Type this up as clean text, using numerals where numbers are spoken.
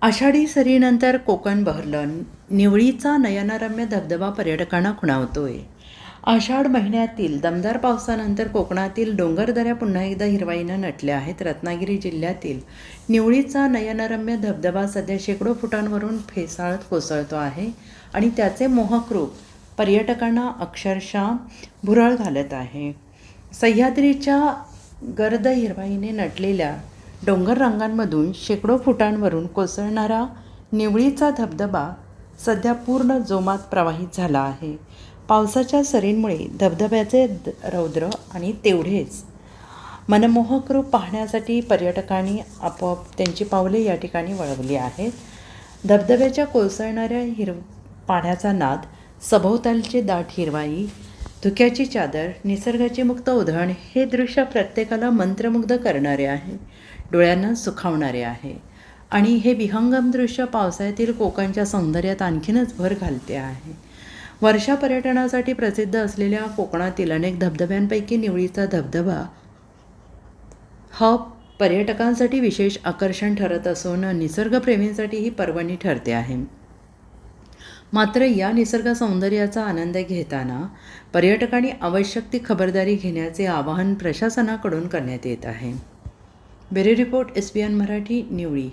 आषाढी सरीनंतर कोकण बहरलं. निवळीचा नयनरम्य धबधबा पर्यटकांना खुणावतोय. आषाढ महिन्यातील दमदार पावसानंतर कोकणातील डोंगरदऱ्या पुन्हा एकदा हिरवाईनं नटल्या आहेत. रत्नागिरी जिल्ह्यातील निवळीचा नयनरम्य धबधबा सध्या शेकडो फुटांवरून फेसाळत कोसळतो आहे आणि त्याचे मोहक रूप पर्यटकांना अक्षरशः भुरळ घालत आहे. सह्याद्रीच्या गर्द हिरवाईने नटलेल्या डोंगर रांगांमधून शेकडो फुटांवरून कोसळणारा निवळीचा धबधबा सध्या पूर्ण जोमात प्रवाहित झाला आहे. पावसाच्या सरींमुळे धबधब्याचे रौद्र आणि तेवढेच मनमोहक रूप पाहण्यासाठी पर्यटकांनी आपोआप त्यांची पावले या ठिकाणी वळवली आहेत. धबधब्याच्या कोसळणाऱ्या पाण्याचा नाद, सभोवतालची दाट हिरवाई, धुक्याची चादर, निसर्गाची मुक्त उधळण हे दृश्य प्रत्येकाला मंत्रमुग्ध करणारे आहे, डोळ्यांना सुखावणारे आहे. आणि हे विहंगम दृश्य पावसाळ्यातील कोकणच्या सौंदर्यात आणखीनच भर घालते आहे. वर्षा पर्यटनासाठी प्रसिद्ध असलेल्या कोकणातील अनेक धबधब्यांपैकी निवळीचा धबधबा हा पर्यटकांसाठी विशेष आकर्षण ठरत असून निसर्गप्रेमींसाठी ही पर्वणी ठरते आहे. मात्र या निसर्ग सौंदर्याचा आनंद घेताना पर्यटकांनी आवश्यक ती खबरदारी घेण्याचे आवाहन प्रशासनाकडून करण्यात येत आहे. Bureau report, SBN Marathi, Nivali.